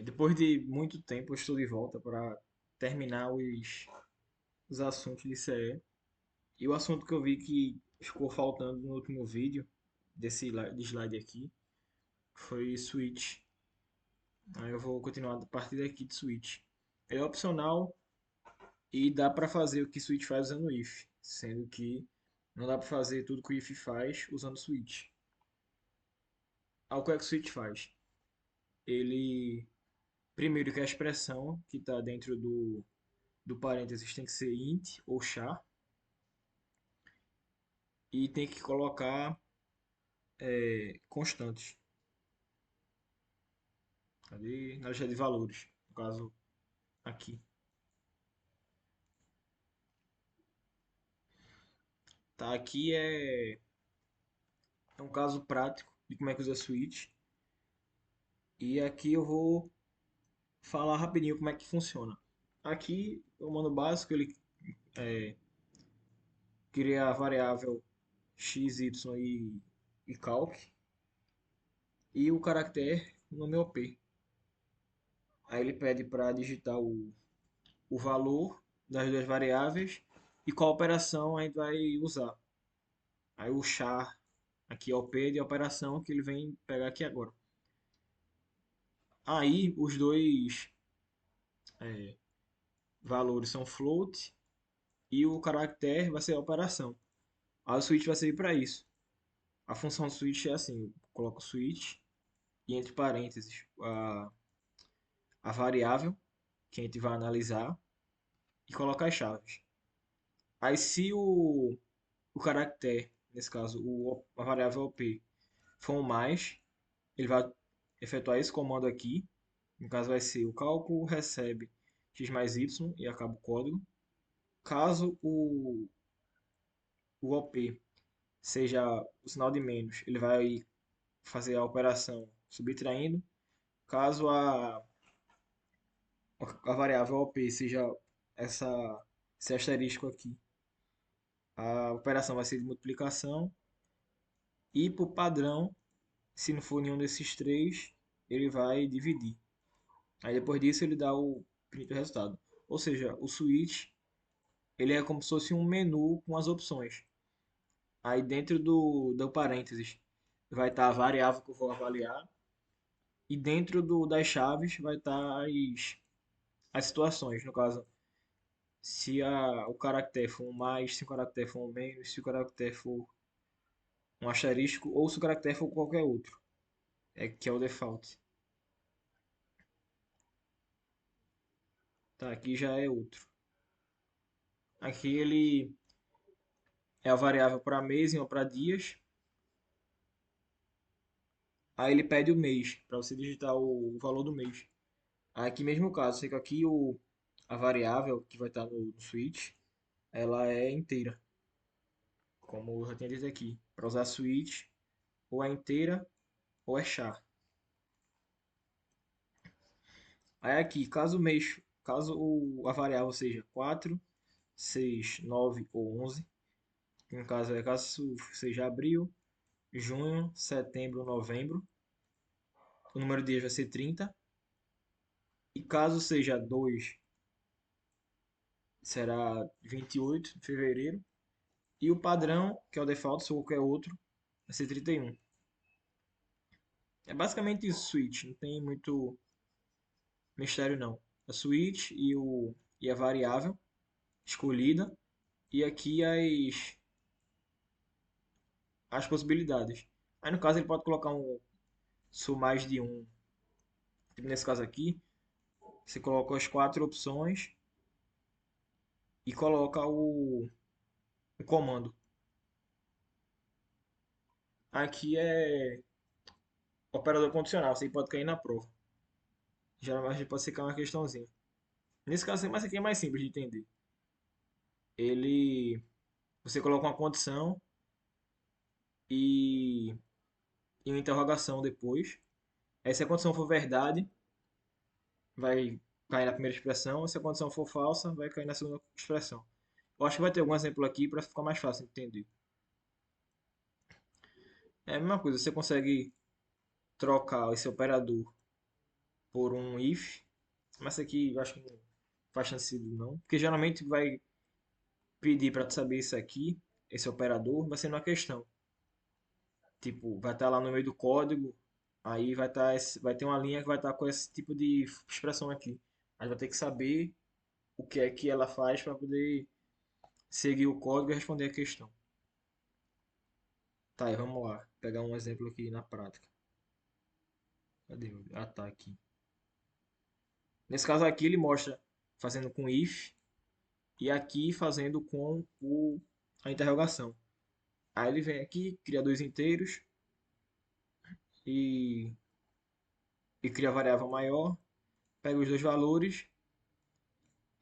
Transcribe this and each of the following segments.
Depois de muito tempo, eu estou de volta para terminar os assuntos de CE. E o assunto que eu vi que ficou faltando no último vídeo de slide aqui foi Switch. Aí eu vou continuar a partir daqui de Switch. Ele é opcional e dá para fazer o que Switch faz usando o if, sendo que não dá para fazer tudo que o if faz usando Switch. O que é que o Switch faz? Ele, primeiro que a expressão que está dentro do parênteses tem que ser int ou char e tem que colocar constantes ali na lista de valores, no caso aqui. Tá, aqui é um caso prático de como é que usa switch e aqui eu vou falar rapidinho como é que funciona. Aqui o mano básico ele é, cria a variável x, y e calc e o caractere nome OP. Aí ele pede para digitar o valor das duas variáveis e qual operação a gente vai usar. Aí o char aqui é o P de operação que ele vem pegar aqui agora. Aí os dois valores são float e o caractere vai ser a operação. Aí o switch vai servir para isso. A função do switch é assim, eu coloco o switch e entre parênteses a variável que a gente vai analisar e colocar as chaves. Aí se o caractere, nesse caso a variável OP, for um mais, ele vai efetuar esse comando aqui. No caso vai ser o cálculo recebe x mais y e acaba o código. Caso o OP seja o sinal de menos, ele vai fazer a operação subtraindo. Caso a variável OP seja esse asterisco aqui, a operação vai ser de multiplicação. E por padrão, se não for nenhum desses três, ele vai dividir. Aí depois disso ele dá o print do resultado. Ou seja, o switch ele é como se fosse um menu com as opções. Aí dentro do parênteses vai estar a variável que eu vou avaliar. E dentro das chaves vai estar as situações. No caso, se o caractere for um mais, se o caractere for um menos, se o caractere for um asterisco ou se o caractere for qualquer outro. Que é o default. Tá, aqui já é outro. Aqui ele é a variável para mês e uma para dias. Aí ele pede o mês, para você digitar o valor do mês. Aqui mesmo caso, sei que aqui a variável que vai estar no switch, ela é inteira, como eu já tinha dito aqui. Para usar switch, ou é inteira ou é char. Aí aqui, caso a variável seja 4, 6, 9 ou 11, no caso é caso seja abril, junho, setembro, novembro, o número de dias vai ser 30. E caso seja 2, será 28 de fevereiro. E o padrão, que é o default, se qualquer outro, vai ser 31. É basicamente isso, switch. Não tem muito mistério, não. A switch e a variável escolhida. E aqui as possibilidades. Aí no caso ele pode colocar sou mais de um. Tipo nesse caso aqui, você coloca as quatro opções e coloca o comando. Aqui é operador condicional, você pode cair na prova. Geralmente pode ser uma questãozinha. Nesse caso, mas aqui é mais simples de entender. Ele, você coloca uma condição e, e uma interrogação depois. Aí se a condição for verdade, vai cair na primeira expressão. E se a condição for falsa, vai cair na segunda expressão. Eu acho que vai ter algum exemplo aqui para ficar mais fácil de entender. É a mesma coisa, você consegue trocar esse operador por um if, mas isso aqui eu acho que não faz tanto sentido não, porque geralmente vai pedir para tu saber isso aqui, esse operador, vai ser uma questão. Tipo, vai estar lá no meio do código, aí vai ter uma linha que vai estar com esse tipo de expressão aqui. Aí vai ter que saber o que é que ela faz para poder seguir o código e responder a questão. Tá, aí vamos lá, pegar um exemplo aqui na prática. Cadê? Ah, tá aqui. Nesse caso aqui ele mostra fazendo com if e aqui fazendo com a interrogação. Aí ele vem aqui, cria dois inteiros e, e cria a variável maior, pega os dois valores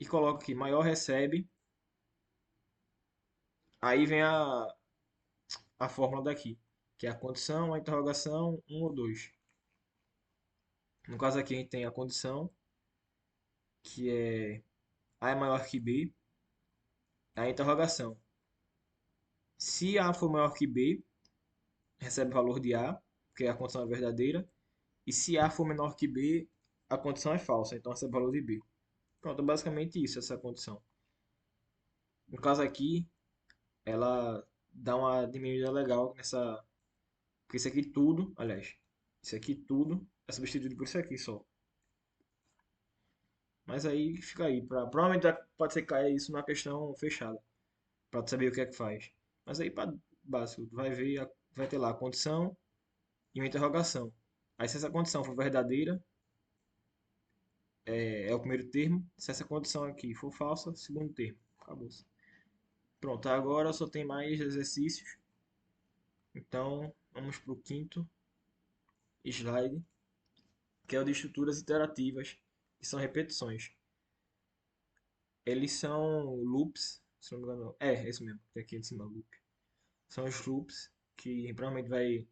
e coloca aqui maior recebe. Aí vem a fórmula daqui, que é a condição, a interrogação, um ou dois. No caso aqui a gente tem a condição, que é A é maior que B, a interrogação. Se A for maior que B, recebe o valor de A, porque a condição é verdadeira. E se A for menor que B, a condição é falsa, então recebe o valor de B. Pronto, é basicamente isso, essa condição. No caso aqui, ela dá uma diminuída legal nessa. Porque isso aqui tudo, aliás, isso aqui tudo é substituído por isso aqui só. Mas aí fica aí. Provavelmente pode ser que caia isso numa questão fechada, para tu saber o que é que faz. Mas aí, para básico, tu vai ver, vai ter lá a condição e uma interrogação. Aí, se essa condição for verdadeira, é o primeiro termo. Se essa condição aqui for falsa, segundo termo. Acabou. Pronto, agora só tem mais exercícios. Então, vamos para o quinto slide, que é o de estruturas iterativas, que são repetições. Eles são loops, se não me engano. É, esse mesmo, tem aqui em cima, loop. São os loops que provavelmente vai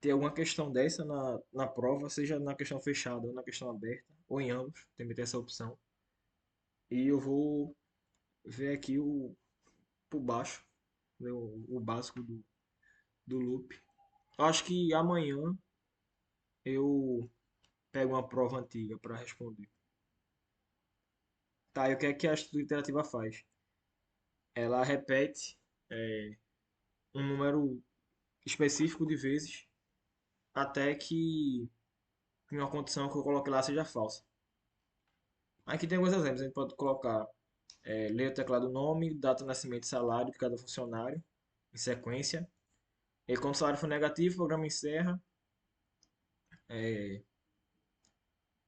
ter alguma questão dessa na prova, seja na questão fechada ou na questão aberta, ou em ambos, também tem essa opção. E eu vou ver aqui por baixo, ver o básico do loop. Eu acho que amanhã eu pego uma prova antiga para responder. Tá, e o que é que a estrutura iterativa faz? Ela repete um número específico de vezes até que uma condição que eu coloquei lá seja falsa. Aqui tem alguns exemplos. A gente pode colocar, ler o teclado nome, data de nascimento e salário de cada funcionário em sequência. E quando o salário for negativo, o programa encerra. É,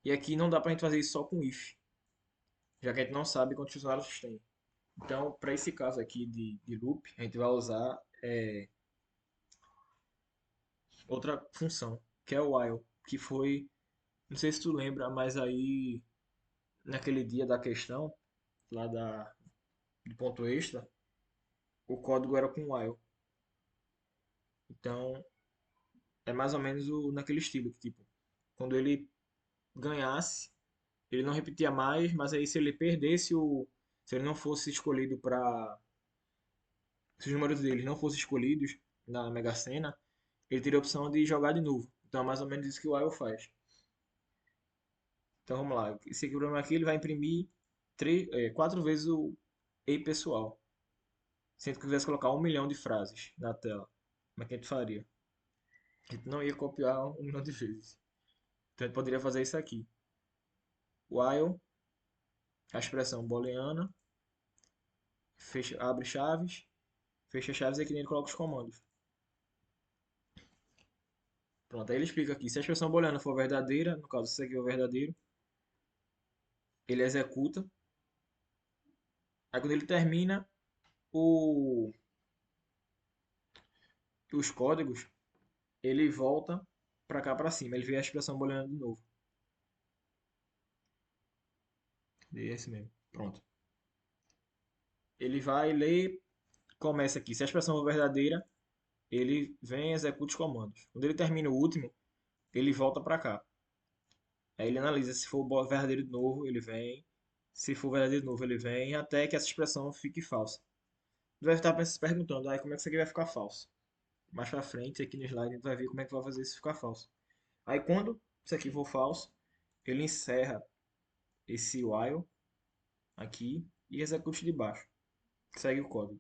e aqui não dá para a gente fazer isso só com if, já que a gente não sabe quantos funcionários tem. Então, para esse caso aqui de loop, a gente vai usar outra função, que é o while, que foi, não sei se tu lembra, mas aí naquele dia da questão, lá do ponto extra, o código era com while. Então, é mais ou menos naquele estilo, que tipo, quando ele ganhasse, ele não repetia mais, mas aí se ele perdesse se ele não fosse escolhido para, se os números dele não fossem escolhidos na Mega Sena, ele teria a opção de jogar de novo. Então é mais ou menos isso que o while faz. Então vamos lá, esse programa aqui ele vai imprimir quatro vezes o ei pessoal, sendo que quisesse colocar 1 milhão de frases na tela. Como é que a gente faria? A gente não ia copiar 1 milhão de vezes. Então a gente poderia fazer isso aqui. While, a expressão booleana, abre chaves, fecha chaves e aqui nele coloca os comandos. Pronto, aí ele explica aqui. Se a expressão booleana for verdadeira, no caso isso aqui é o verdadeiro, ele executa. Aí quando ele termina o, os códigos, ele volta para cá para cima. Ele vê a expressão booleana de novo. É esse mesmo. Pronto. Ele vai ler, começa aqui. Se a expressão for verdadeira, ele vem e executa os comandos. Quando ele termina o último, ele volta para cá. Aí ele analisa se for verdadeiro de novo, ele vem. Se for verdadeiro de novo, ele vem até que essa expressão fique falsa. Você vai estar se perguntando, aí como é que isso aqui vai ficar falso? Mais pra frente, aqui no slide, a gente vai ver como é que vai fazer isso ficar falso. Aí quando Se aqui for falso, ele encerra esse while aqui e execute de baixo. Segue o código.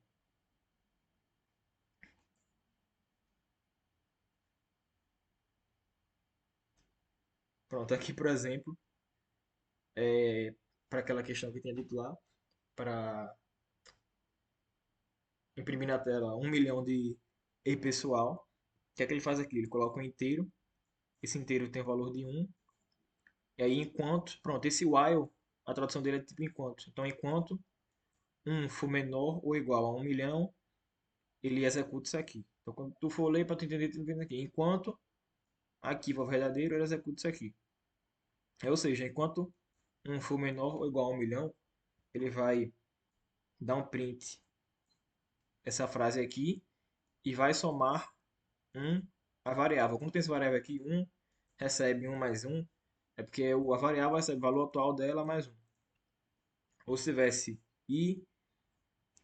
Pronto, aqui por exemplo, para aquela questão que eu tinha dito lá, para imprimir na tela 1 milhão de e-pessoal, o que é que ele faz aqui? Ele coloca um inteiro, esse inteiro tem o valor de 1, e aí enquanto, pronto, esse while, a tradução dele é tipo enquanto. Então, enquanto 1 for menor ou igual a 1 milhão, ele executa isso aqui. Então, quando tu for ler para tu entender, tu entende aqui. Enquanto aqui for verdadeiro, ele executa isso aqui. Ou seja, enquanto 1 for menor ou igual a 1 milhão, ele vai dar um print essa frase aqui e vai somar 1 a variável. Como tem essa variável aqui, 1 recebe 1 mais 1, é porque a variável recebe o valor atual dela mais 1. Ou se tivesse i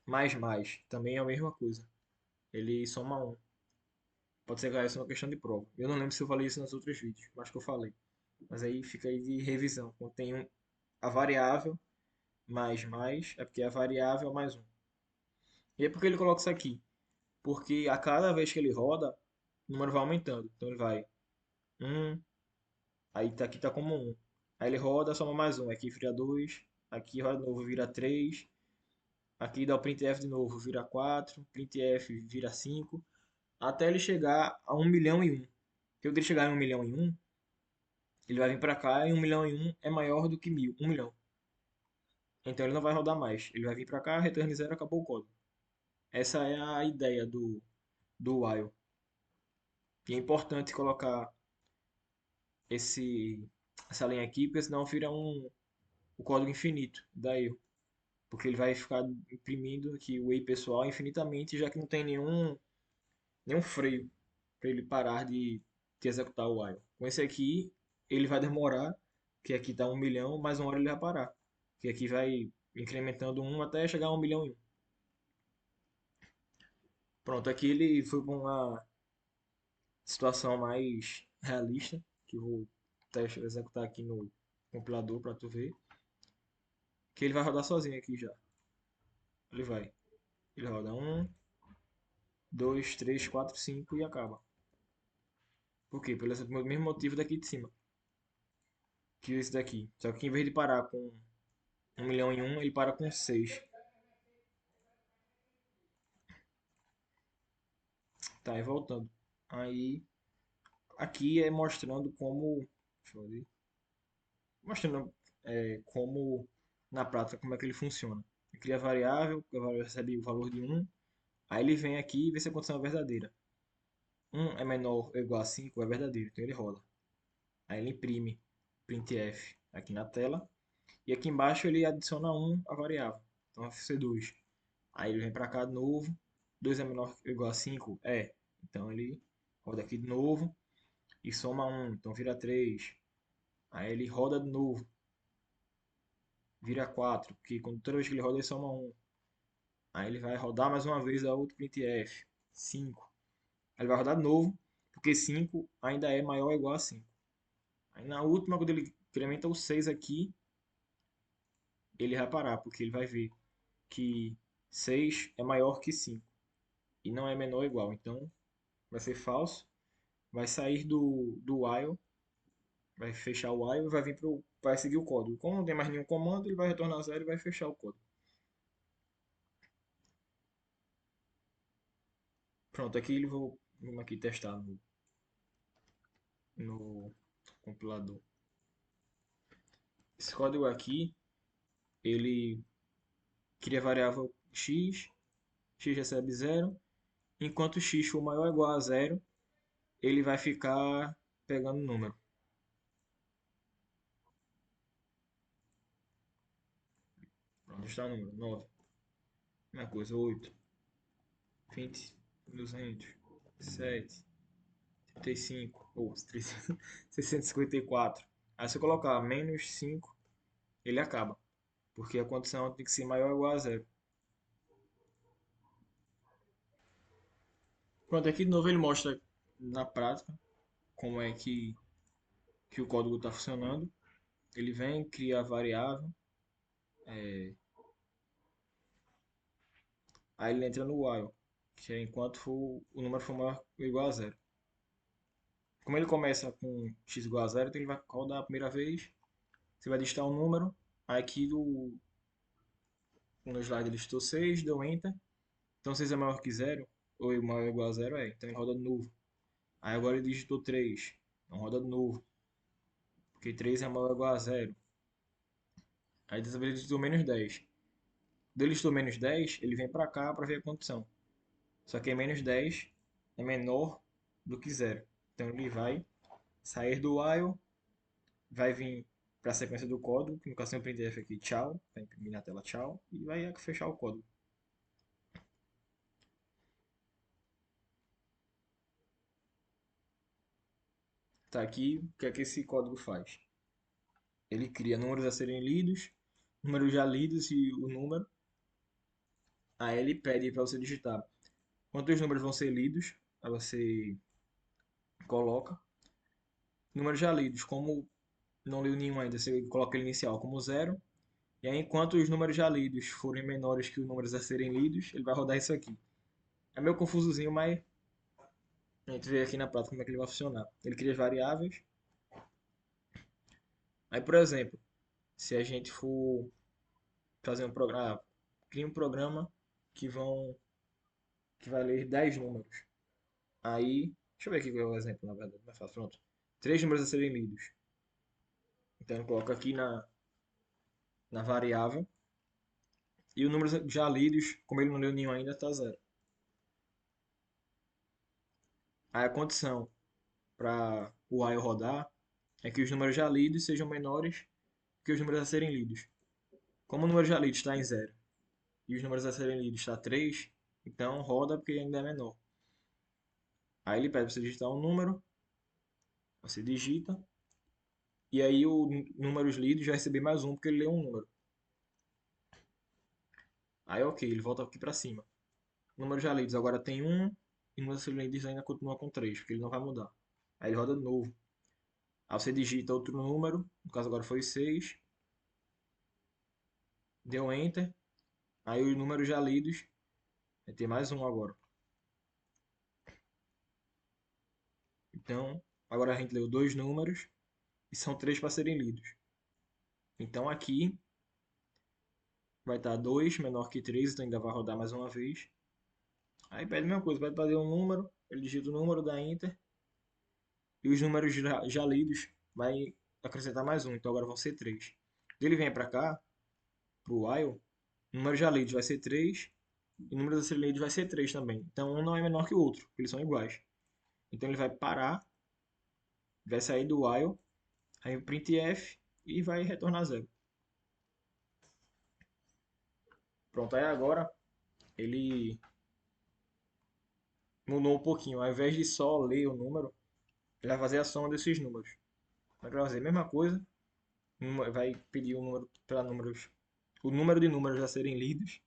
mais, também é a mesma coisa. Ele soma 1. Pode ser que essa é uma questão de prova. Eu não lembro se eu falei isso nos outros vídeos, mas que eu falei. Mas aí fica aí de revisão. Quando tem a variável mais, é porque a variável é mais 1. E é porque ele coloca isso aqui? Porque a cada vez que ele roda, o número vai aumentando. Então ele vai 1, aí tá, aqui tá como 1. Aí ele roda, soma mais 1. Aqui vira 2. Aqui roda de novo, vira 3. Aqui dá o printf de novo, vira 4. Printf vira 5. Até ele chegar a 1 milhão e 1. Quando ele chegar em 1 milhão e 1, ele vai vir para cá e 1 milhão e 1 é maior do que 1 milhão. Então ele não vai rodar mais. Ele vai vir para cá, return 0, acabou o código. Essa é a ideia do while. E é importante colocar essa linha aqui, porque senão vira o código infinito da erro. Porque ele vai ficar imprimindo aqui o ei pessoal infinitamente, já que não tem nenhum freio para ele parar de executar o while. Com esse aqui, ele vai demorar, que aqui está 1 milhão, mais uma hora ele vai parar. Que aqui vai incrementando 1 até chegar a 1 milhão e 1. Pronto, aqui ele foi para uma situação mais realista, que eu vou executar aqui no compilador para tu ver, que ele vai rodar sozinho aqui já. Ele vai. Ele roda 1, 2, 3, 4, 5 e acaba. Por quê? Pelo mesmo motivo daqui de cima. Que esse daqui. Só que em vez de parar com 1 milhão e 1, ele para com 6. Tá, e voltando. Aí, aqui é mostrando como. Deixa eu ver. Mostrando como, na prática, como é que ele funciona. Ele cria a variável recebe o valor de 1. Aí ele vem aqui e vê se a condição é verdadeira. 1 é menor ou igual a 5 é verdadeiro, então ele roda. Aí ele imprime printf aqui na tela. E aqui embaixo ele adiciona 1 a variável. Então vai ser 2. Aí ele vem para cá de novo. 2 é menor ou igual a 5? É. Então ele roda aqui de novo e soma 1. Então vira 3. Aí ele roda de novo. Vira 4. Porque toda vez que ele roda ele soma 1. Aí ele vai rodar mais uma vez a outro printf. 5. Aí ele vai rodar de novo. Porque 5 ainda é maior ou igual a 5. Aí na última, quando ele incrementa o 6 aqui, ele vai parar. Porque ele vai ver que 6 é maior que 5 e não é menor ou igual. Então vai ser falso. Vai sair do while, vai fechar o while e vai seguir o código. Como não tem mais nenhum comando, ele vai retornar zero e vai fechar o código. Pronto, aqui vamos aqui testar no compilador. Esse código aqui, ele cria a variável x recebe zero. Enquanto x for maior ou igual a zero, ele vai ficar pegando o número. Onde está o número? 9. Mesma coisa, 8, 20, 200, 7, 35, ou 654. Aí se eu colocar menos 5, ele acaba. Porque a condição tem que ser maior ou igual a zero. Pronto, aqui de novo ele mostra na prática como é que que o código está funcionando. Ele vem, cria a variável, aí ele entra no while, que é enquanto o número for maior ou igual a zero. Como ele começa com x igual a zero, então ele vai rodar a primeira vez, você vai digitar um número, aí aqui no slide ele digitou 6, deu enter, então 6 é maior que zero, ou maior ou igual a zero, então ele roda de novo. Aí agora ele digitou 3, então roda de novo, porque 3 é maior ou igual a zero. Aí dessa vez ele digitou menos 10. Quando ele digitou menos 10, ele vem para cá para ver a condição. Só que menos 10 é menor do que zero. Então ele vai sair do while, vai vir para a sequência do código, que no caso tem o printf aqui, tchau, vai imprimir na tela tchau, e vai fechar o código. Tá aqui, o que é que esse código faz? Ele cria números a serem lidos, números já lidos e o número. Aí ele pede para você digitar quantos números vão ser lidos, aí você coloca. Números já lidos, como não leu nenhum ainda, você coloca ele inicial como zero. E aí, enquanto os números já lidos forem menores que os números a serem lidos, ele vai rodar isso aqui. É meio confusozinho, mas a gente vê aqui na prática como é que ele vai funcionar. Ele cria as variáveis. Aí, por exemplo, se a gente for fazer um programa, cria um programa que que vai ler 10 números. Aí, deixa eu ver aqui qual é o exemplo, na verdade, mais fácil. Pronto. 3 números a serem lidos. Então, eu coloco aqui na variável. E os números já lidos, como ele não leu nenhum ainda, está zero. Aí a condição para o while rodar é que os números já lidos sejam menores que os números a serem lidos. Como o número já lido está em zero e os números a serem lidos está 3, então roda porque ainda é menor. Aí ele pede para você digitar um número, você digita, e aí o números lidos vai receber mais um porque ele leu um número. Aí ok, ele volta aqui para cima. Números já lidos agora tem um, e números a serem lidos ainda continua com 3, porque ele não vai mudar. Aí ele roda de novo. Aí você digita outro número, no caso agora foi 6, deu Enter, aí os números já lidos, vai ter mais um agora. Então, agora a gente leu dois números e são três para serem lidos. Então aqui vai estar 2 menor que 3, então ainda vai rodar mais uma vez. Aí pede a mesma coisa, pede para ler um número, ele digita o número, dá Enter, e os números já lidos vai acrescentar mais um, então agora vão ser 3. Ele vem para cá, para o while, o número já lidos vai ser 3, e o número a ser lidos vai ser 3 também. Então um não é menor que o outro, porque eles são iguais. Então ele vai parar, vai sair do while, aí o printf e vai retornar zero. Pronto, aí agora ele mudou um pouquinho. Ao invés de só ler o número, ele vai fazer a soma desses números. Vai fazer a mesma coisa, vai pedir o número para números, o número de números a serem lidos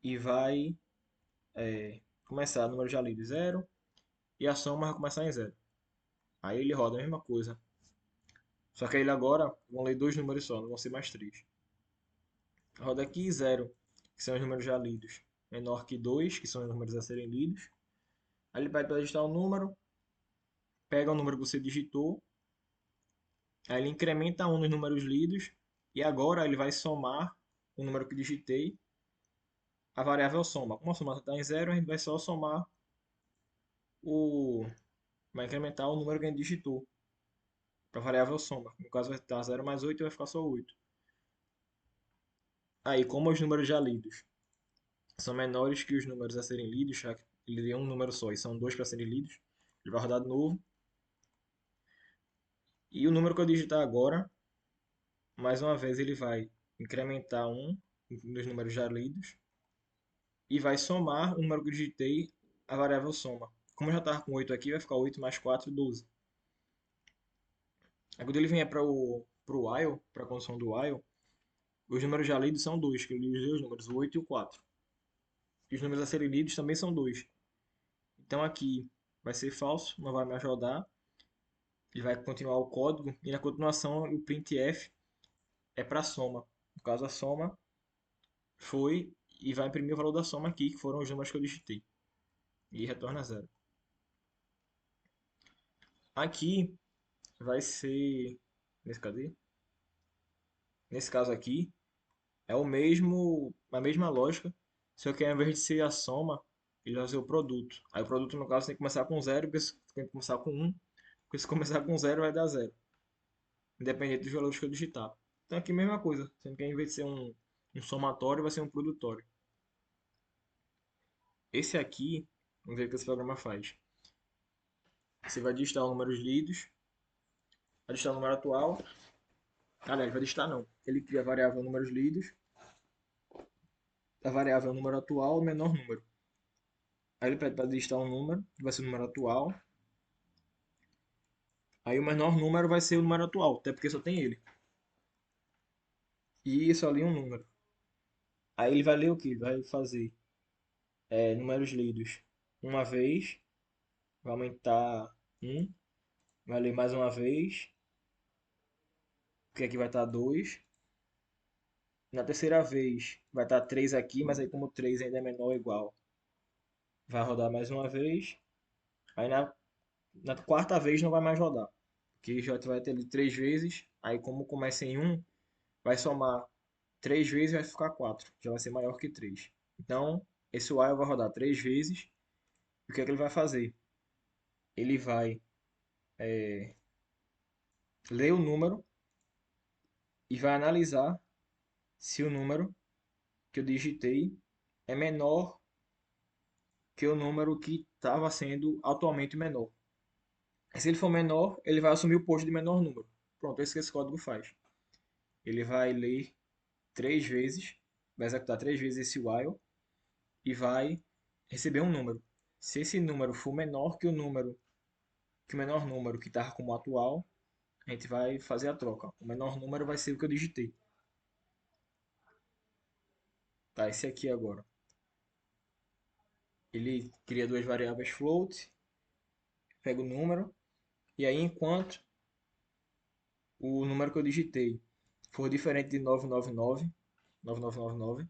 e vai começar número já lido zero e a soma vai começar em zero. Aí ele roda a mesma coisa. Só que ele agora vão ler dois números só, não vão ser mais três. Roda aqui zero, que são os números já lidos, menor que 2, que são os números a serem lidos. Aí ele vai digitar o número, pega o número que você digitou. Aí ele incrementa um nos números lidos e agora ele vai somar o número que digitei, a variável soma. Como a soma está em zero, a gente vai só somar o. Vai incrementar o número que a gente digitou para a variável soma. No caso vai estar zero mais 8 e vai ficar só 8. Aí, como os números já lidos são menores que os números a serem lidos, já que ele deu um número só e são dois para serem lidos, ele vai rodar de novo. E o número que eu digitar agora, mais uma vez, ele vai incrementar um nos números já lidos e vai somar o número que eu digitei a variável soma. Como já estava com 8 aqui, vai ficar 8 mais 4, 12. Aí quando ele vier para o while, para a condição do while, os números já lidos são 2, que eu li os dois números, o 8 e o 4. E os números a serem lidos também são 2. Então aqui vai ser falso, não vai mais rodar. Ele vai continuar o código e na continuação o printf é para soma. No caso, a soma foi e vai imprimir o valor da soma aqui, que foram os números que eu digitei. E retorna zero. Aqui vai ser. Cadê? Nesse caso aqui, é o mesmo, a mesma lógica, só que ao invés de ser a soma, ele vai ser o produto. Aí o produto, no caso, tem que começar com zero, porque se tem que começar com um, porque se começar com zero vai dar zero, independente dos valores que eu digitar. Então aqui a mesma coisa, sendo que ao invés de ser um somatório, vai ser um produtório. Esse aqui, vamos ver o que esse programa faz. Você vai digitar os números lidos, vai digitar o número atual. Aliás, vai digitar não. Ele cria a variável números lidos, a variável número atual, o menor número. Aí ele pede para digitar um número, que vai ser o número atual. Aí o menor número vai ser o número atual, até porque só tem ele. E só ali um número. Aí ele vai ler o que? Vai fazer números lidos uma vez, vai aumentar um, vai ler mais uma vez, que aqui vai estar 2. Na terceira vez vai estar 3 aqui, mas aí como 3 ainda é menor ou igual, vai rodar mais uma vez. Aí na quarta vez não vai mais rodar, porque já vai ter ali 3 vezes. Aí como começa em um, vai somar 3 vezes e vai ficar 4. Já vai ser maior que 3. Então, esse while vai rodar 3 vezes. E o que é que ele vai fazer? Ele vai ler o número e vai analisar se o número que eu digitei é menor que o número que estava sendo atualmente menor. Se ele for menor, ele vai assumir o posto de menor número. Pronto, é isso que esse código faz. Ele vai ler 3 vezes, vai executar 3 vezes esse while e vai receber um número. Se esse número for menor que o menor número que está como atual, a gente vai fazer a troca. O menor número vai ser o que eu digitei. Tá, esse aqui agora. Ele cria duas variáveis float, pega o número, e aí enquanto o número que eu digitei for diferente de 9999,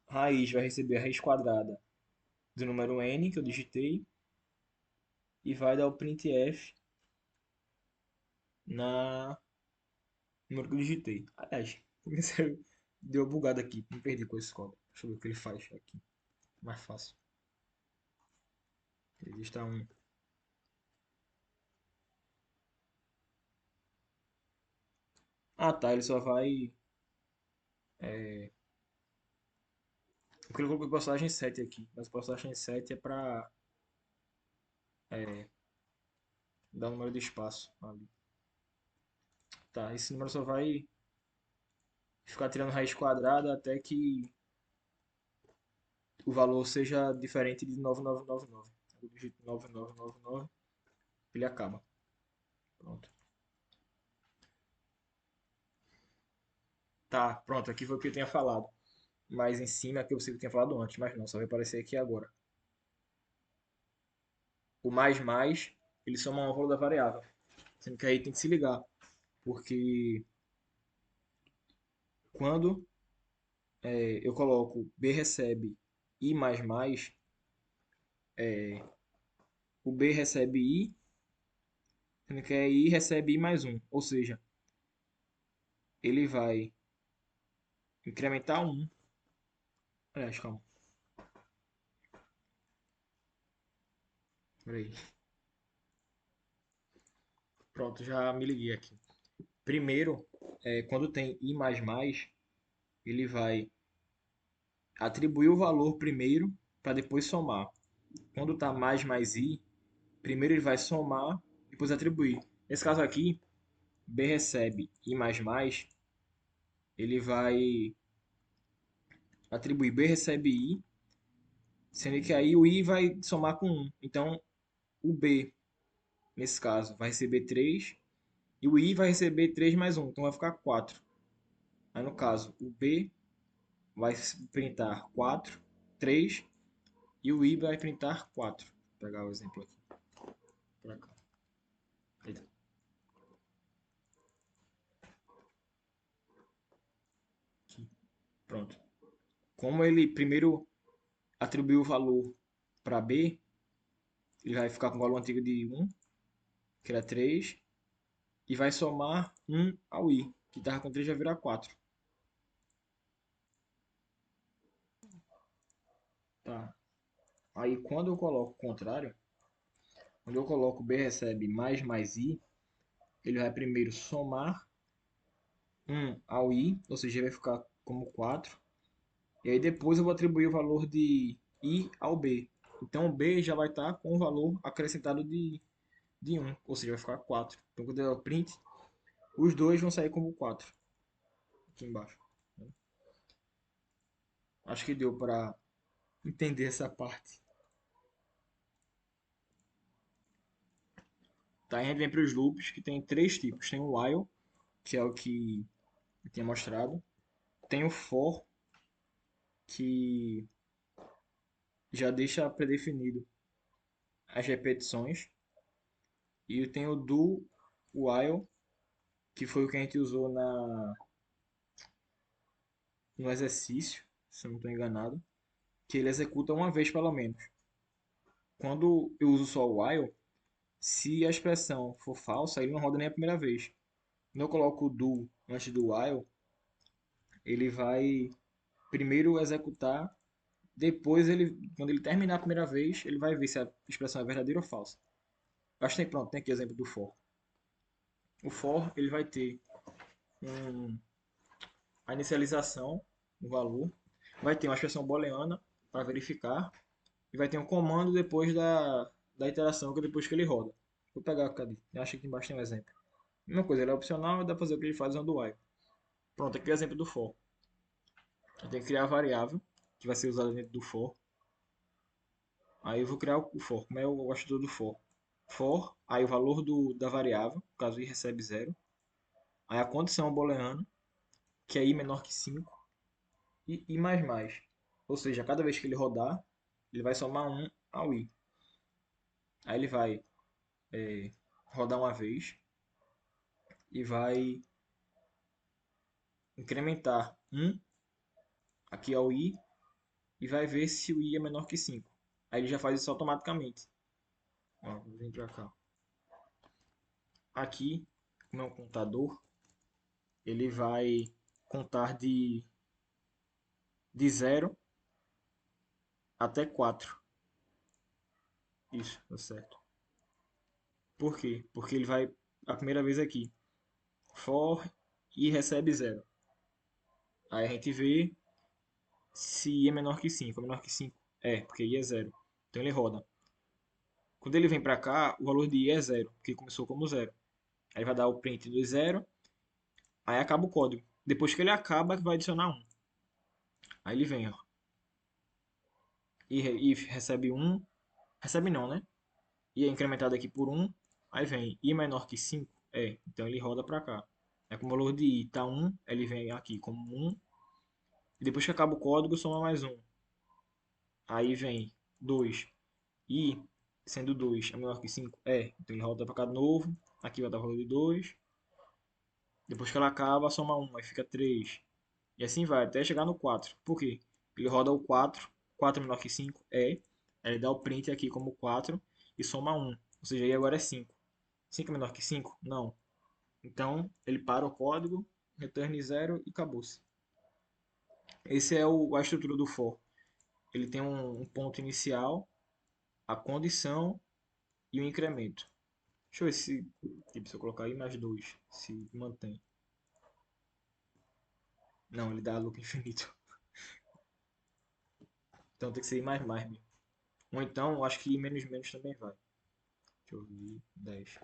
raiz vai receber a raiz quadrada do número n que eu digitei e vai dar o printf na número que eu digitei. Aliás, deu bugado aqui, me perdi com esse código. Deixa eu ver o que ele faz aqui. Mais fácil. Registra um. Ah tá, ele só vai. Porque ele colocou postagem 7 aqui. Mas postagem 7 é pra dar o número de espaço ali. Tá, esse número só vai ficar tirando raiz quadrada até que o valor seja diferente de 9999. Eu digito 9999, ele acaba. Pronto. Tá, pronto, aqui foi o que eu tinha falado. Mas em cima aqui eu sei que eu tinha falado antes, mas não, só vai aparecer aqui agora. O mais, ele soma o valor da variável. Sendo que aí tem que se ligar. Porque quando eu coloco B recebe I mais, o B recebe I, sendo que I recebe I mais um. Ou seja, ele vai incrementar um. Aliás, calma. Peraí. Pronto, já me liguei aqui. Primeiro, quando tem I ele vai atribuir o valor primeiro para depois somar. Quando tá mais I, primeiro ele vai somar, depois atribuir. Nesse caso aqui, B recebe I ele vai atribuir B recebe I, sendo que aí o I vai somar com 1. Então, o B, nesse caso, vai receber 3 e o I vai receber 3 mais 1, então vai ficar 4. Aí, no caso, o B vai printar 4, 3 e o I vai printar 4. Vou pegar o exemplo aqui. pra cá. Eita. Aqui. Pronto. Como ele primeiro atribuiu o valor para B, ele vai ficar com o valor antigo de 1, que era 3, e vai somar 1 ao I, que estava com 3 vai virar 4. Tá. Aí quando eu coloco o contrário, quando eu coloco B recebe mais I, ele vai primeiro somar 1 ao I, ou seja, vai ficar como 4. E aí depois eu vou atribuir o valor de I ao B. Então o B já vai estar com o valor acrescentado de 1, ou seja, vai ficar 4. Então quando eu der o print, os dois vão sair como 4 aqui embaixo. Acho que deu para entender essa parte. Tá, a gente vem para os loops, que tem três tipos. Tem o while, que é o que eu tinha mostrado. Tem o for, que já deixa predefinido as repetições. E tem o do while, que foi o que a gente usou no exercício, se eu não estou enganado, que ele executa uma vez pelo menos. Quando eu uso só o while, se a expressão for falsa, ele não roda nem a primeira vez. Quando eu coloco o do antes do while, ele vai primeiro executar, depois quando ele terminar a primeira vez, ele vai ver se a expressão é verdadeira ou falsa. Acho que pronto, tem aqui o exemplo do for. O for ele vai ter a inicialização, o valor, vai ter uma expressão booleana para verificar e vai ter um comando depois da iteração, que é depois que ele roda. Vou pegar, cadê? Eu acho que aqui embaixo tem um exemplo. Mesma coisa, ele é opcional e dá para fazer o que ele faz usando o while. Pronto, aqui é o exemplo do for. Eu tenho que criar a variável que vai ser usada dentro do for. Aí eu vou criar o for, como é o atitude do for. For, aí o valor da variável, no caso i recebe 0. Aí a condição booleana, que é i menor que 5, e i mais mais. Ou seja, cada vez que ele rodar, ele vai somar 1 ao i. Aí ele vai rodar uma vez e vai incrementar 1 aqui ao i e vai ver se o i é menor que 5. Aí ele já faz isso automaticamente. Ó, vou vir pra cá. Aqui, como é um contador, ele vai contar de 0 até 4. Isso, tá certo. Por quê? Porque ele vai, a primeira vez aqui, for e recebe 0. Aí a gente vê se i é menor que 5. É menor que 5? É, porque i é 0. Então ele roda. Quando ele vem para cá, o valor de i é 0, porque começou como 0. Aí vai dar o print do 0, aí acaba o código. Depois que ele acaba, vai adicionar 1. Aí ele vem, ó. E recebe 1. Recebe não, né? E é incrementado aqui por 1. Aí vem i menor que 5. É, então ele roda para cá. É com o valor de i tá 1, ele vem aqui como 1. E depois que acaba o código, soma mais 1. Aí vem 2. I, sendo 2 é menor que 5, é. Então ele roda para cá de novo. Aqui vai dar o valor de 2. Depois que ela acaba, soma 1, aí fica 3. E assim vai, até chegar no 4. Por quê? Ele roda o 4. 4 é menor que 5, é. Aí ele dá o print aqui como 4 e soma 1. Ou seja, aí agora é 5. 5 é menor que 5? Não. Então, ele para o código, return 0 e acabou-se. Esse é a estrutura do for. Ele tem um ponto inicial, a condição e o incremento. Deixa eu ver se eu colocar aí mais 2, se mantém. Não, ele dá loop infinito. Então tem que ser I mais mais mesmo. Ou então, acho que I menos menos também vai. Deixa eu ver, 10.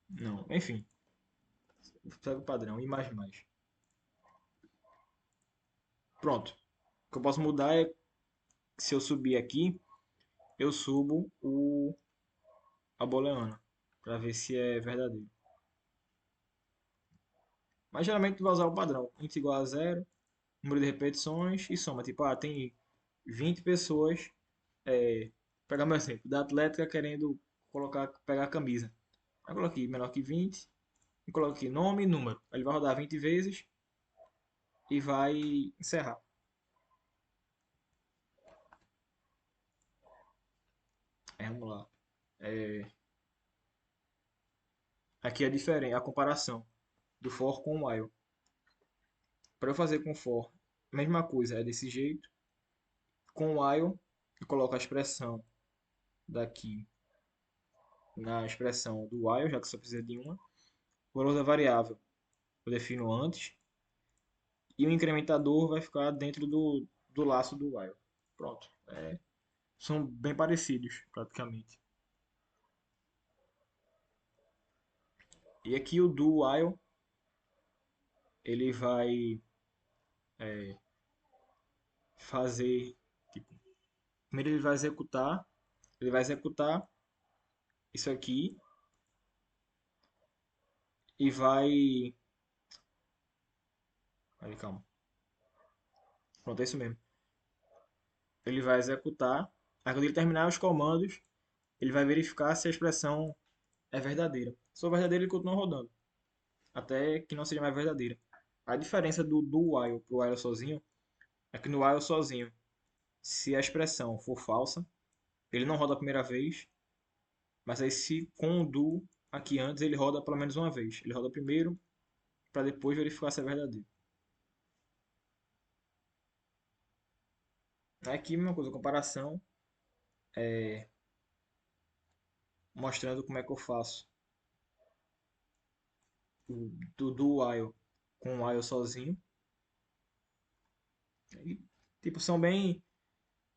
Não, enfim. Segue o padrão, I mais mais. Pronto. O que eu posso mudar é que se eu subir aqui, eu subo a booleana. Pra ver se é verdadeiro. Mas geralmente tu vai usar o padrão. Int igual a 0, número de repetições e soma. Tipo, tem 20 pessoas Pegar meu exemplo, da Atlética querendo pegar a camisa. Eu coloquei menor que 20 e coloco aqui nome e número. Ele vai rodar 20 vezes e vai encerrar. Vamos lá. É, aqui é diferente, a comparação do for com o while. Para eu fazer com for, mesma coisa, é desse jeito. Com o while, eu coloco a expressão daqui na expressão do while, já que só precisa de uma. O valor da variável eu defino antes. E o incrementador vai ficar dentro do laço do while. Pronto. São bem parecidos, praticamente. E aqui o do while, ele vai fazer, tipo, primeiro ele vai executar isso aqui e vai, aí, calma, pronto, é isso mesmo. Ele vai executar, aí quando ele terminar os comandos, ele vai verificar se a expressão é verdadeira. Se for verdadeira, ele continua rodando, até que não seja mais verdadeira. A diferença do while pro while sozinho é que no while sozinho, se a expressão for falsa, ele não roda a primeira vez, mas aí se com o do aqui antes, ele roda pelo menos uma vez. Ele roda primeiro para depois verificar se é verdadeiro. Aqui, mesma coisa, comparação, mostrando como é que eu faço do while com o while sozinho. E, tipo, são bem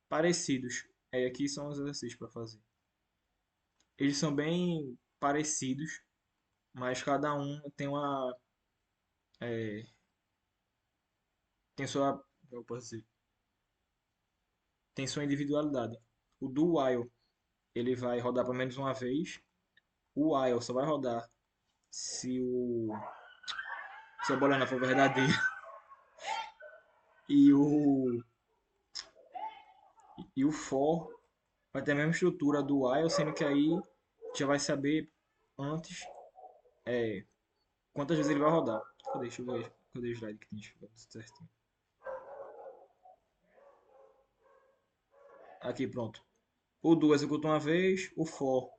parecidos. Aí aqui são os exercícios para fazer. Eles são bem parecidos, mas cada um tem uma é, tem sua, eu posso dizer, tem sua individualidade. O do while ele vai rodar pelo menos uma vez. O while só vai rodar se se a bola não for verdadeira. E o for vai ter a mesma estrutura do while, sendo que aí já vai saber antes quantas vezes ele vai rodar. Cadê? Deixa eu ver. Cadê o slide que tem certinho? Aqui, pronto. O do executa uma vez, o for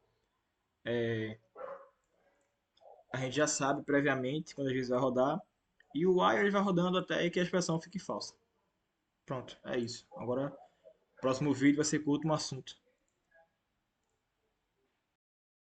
a gente já sabe previamente quantas vezes vai rodar. E o while ele vai rodando até que a expressão fique falsa. Pronto, é isso. Agora, próximo vídeo vai ser com o último assunto.